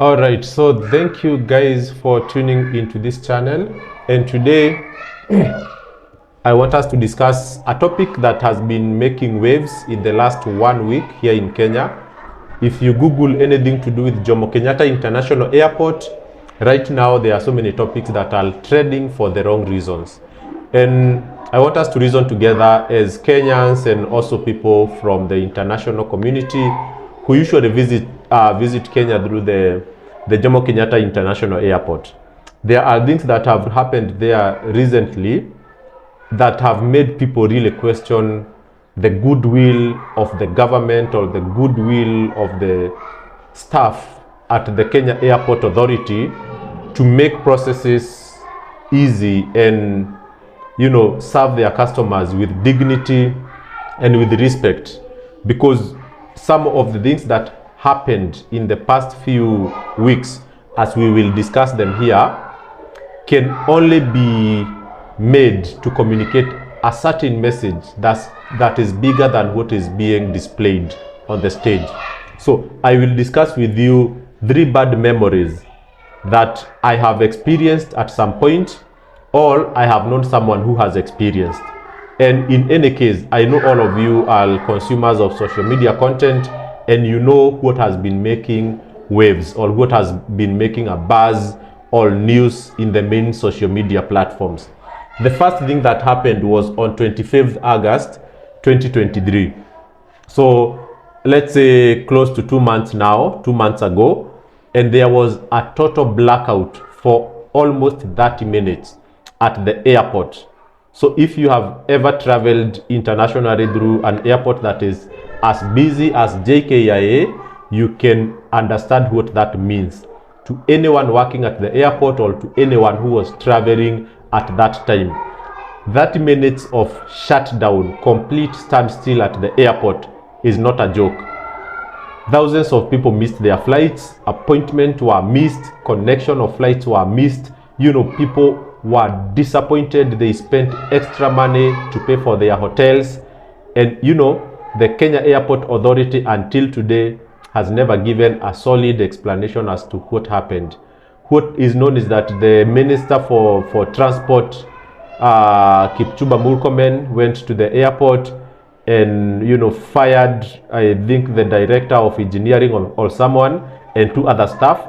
All right, so thank you guys for tuning into this channel, and today I want us to discuss a topic that has been making waves in the last 1 week here in Kenya. If you Google anything to do with Jomo Kenyatta International Airport, right now there are so many topics that are trending for the wrong reasons. And I want us to reason together as Kenyans and also people from the international community who usually visit Kenya through the Jomo Kenyatta International Airport. There are things that have happened there recently that have made people really question the goodwill of the government or the goodwill of the staff at the Kenya Airport Authority to make processes easy and, serve their customers with dignity and with respect. Because some of the things that happened in the past few weeks, as we will discuss them here, can only be made to communicate a certain message that is bigger than what is being displayed on the stage. So I will discuss with you 3 bad memories that I have experienced at some point, or I have known someone who has experienced. And in any case, I know all of you are consumers of social media content, and you know what has been making waves or what has been making a buzz or news in the main social media platforms. The first thing that happened was on 25th August 2023. So let's say close to 2 months now, 2 months ago, and there was a total blackout for almost 30 minutes at the airport. So if you have ever traveled internationally through an airport that is as busy as JKIA, you can understand what that means to anyone working at the airport or to anyone who was traveling at that time. 30 minutes of shutdown, complete standstill at the airport is not a joke. Thousands of people missed their flights, appointments were missed, connection of flights were missed. People were disappointed. They spent extra money to pay for their hotels. And the Kenya Airport Authority until today has never given a solid explanation as to what happened. What is known is that the Minister for Transport, Kipchumba Murkomen, went to the airport and fired, I think, the director of engineering or someone and 2 other staff.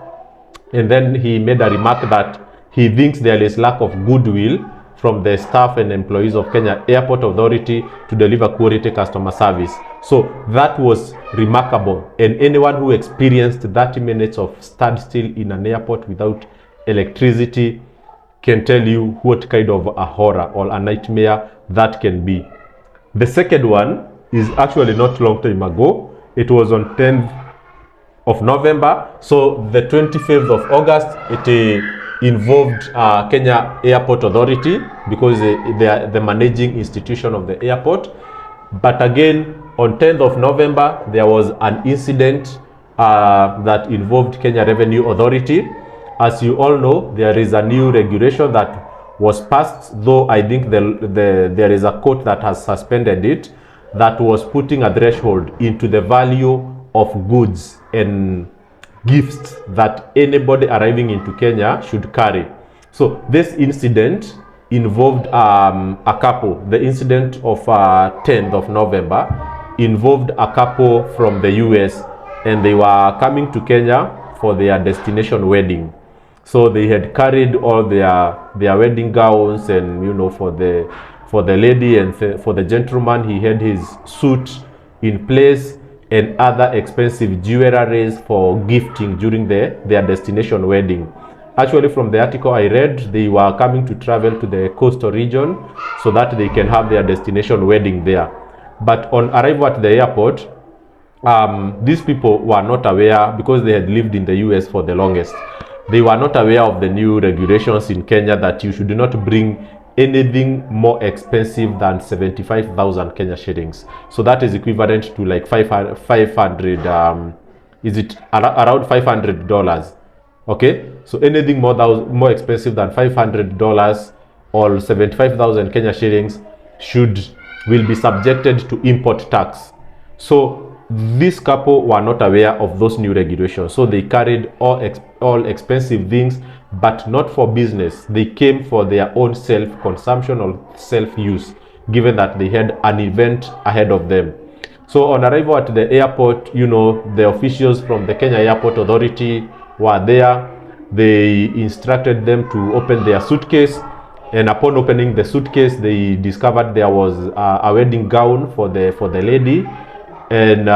And then he made a remark that he thinks there is lack of goodwill from the staff and employees of Kenya Airport Authority to deliver quality customer service. So that was remarkable, and anyone who experienced 30 minutes of standstill in an airport without electricity can tell you what kind of a horror or a nightmare that can be. The second one is actually not long time ago. It was on 10th of November. So the 25th of August, it involved Kenya Airport Authority because they are the managing institution of the airport. But again, on 10th of November, there was an incident that involved Kenya Revenue Authority. As you all know, there is a new regulation that was passed, though I think there is a court that has suspended it, that was putting a threshold into the value of goods and gifts that anybody arriving into Kenya should carry. So this incident involved a couple. The incident of 10th of November involved a couple from the US, and they were coming to Kenya for their destination wedding. So they had carried all their wedding gowns, and for the lady and for the gentleman, he had his suit in place and other expensive jewelries for gifting during their destination wedding. Actually, from the article I read, they were coming to travel to the coastal region so that they can have their destination wedding there. But on arrival at the airport, these people were not aware, because they had lived in the US for the longest. They were not aware of the new regulations in Kenya that you should not bring anything more expensive than 75,000 Kenya shillings. So that is equivalent to like 500 is it around $500? Okay, so anything more expensive than $500 or 75,000 Kenya shillings will be subjected to import tax. So this couple were not aware of those new regulations, so they carried all expensive things, but not for business. They came for their own self-consumption or self-use, given that they had an event ahead of them. So on arrival at the airport, you know, the officials from the Kenya Airport Authority were there. They instructed them to open their suitcase, and upon opening the suitcase, they discovered there was a wedding gown for the lady, and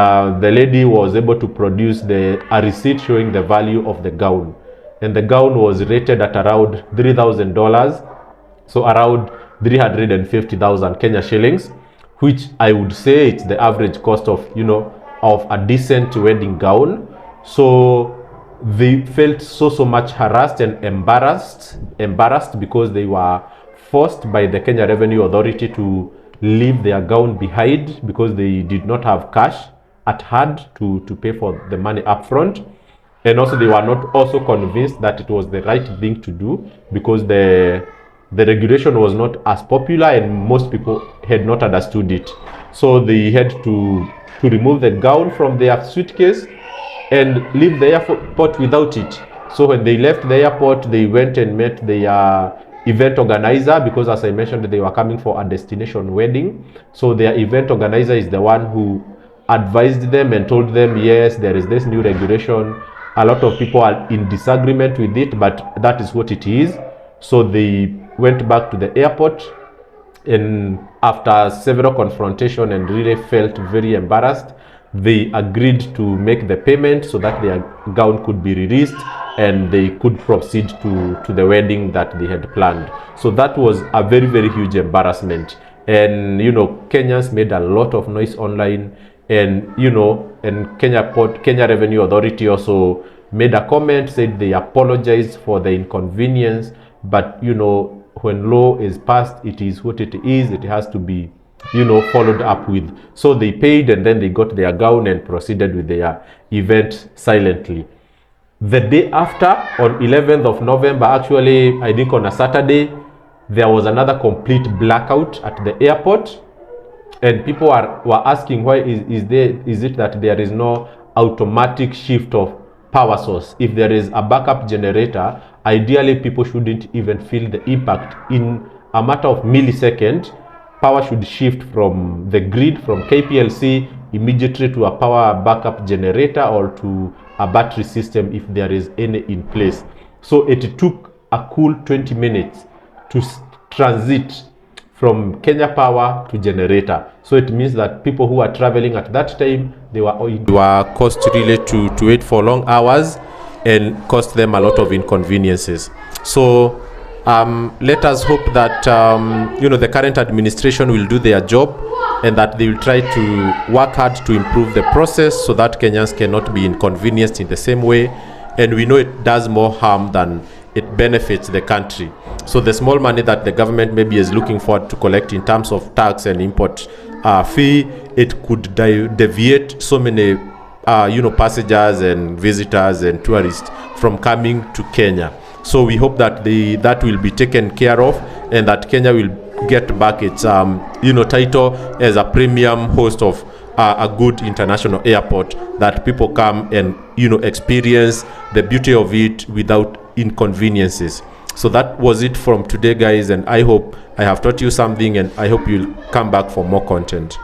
the lady was able to produce a receipt showing the value of the gown, and the gown was rated at around $3,000, so around 350,000 Kenya shillings, which I would say it's the average cost of, you know, of a decent wedding gown. So they felt so much harassed and embarrassed because they were forced by the Kenya Revenue Authority to leave their gown behind because they did not have cash at hand to pay for the money up front. And also they were not also convinced that it was the right thing to do because the regulation was not as popular and most people had not understood it. So they had to remove the gown from their suitcase and leave the airport without it. So when they left the airport, they went and met their event organizer, because as I mentioned, they were coming for a destination wedding. So their event organizer is the one who advised them and told them, yes, there is this new regulation. A lot of people are in disagreement with it, but that is what it is. So they went back to the airport, and after several confrontation and really felt very embarrassed, they agreed to make the payment so that their gown could be released and they could proceed to the wedding that they had planned. So that was a very, very huge embarrassment. And, you know, Kenyans made a lot of noise online, and, you know, and Kenya Revenue Authority also made a comment, said they apologized for the inconvenience, but, you know, when law is passed, it is what it is. It has to be, you know, followed up with. So they paid, and then they got their gown and proceeded with their event silently. The day after, on 11th of November, actually, I think on a Saturday, there was another complete blackout at the airport, and people were asking, why is it that there is no automatic shift of power source? If there is a backup generator, ideally people shouldn't even feel the impact. In a matter of milliseconds, power should shift from the grid, from KPLC, immediately to a power backup generator or to a battery system if there is any in place. So it took a cool 20 minutes to transit from Kenya Power to generator. So it means that people who are traveling at that time, they were caused really to wait for long hours and cost them a lot of inconveniences. So let us hope that you know, the current administration will do their job, and that they will try to work hard to improve the process so that Kenyans cannot be inconvenienced in the same way. And we know it does more harm than it benefits the country. So the small money that the government maybe is looking forward to collect in terms of tax and import fee, it could deviate so many you know, passengers and visitors and tourists from coming to Kenya. So we hope that that will be taken care of, and that Kenya will get back its you know, title as a premium host of a good international airport, that people come and, you know, experience the beauty of it without inconveniences. So that was it from today, guys, and I hope I have taught you something, and I hope you'll come back for more content.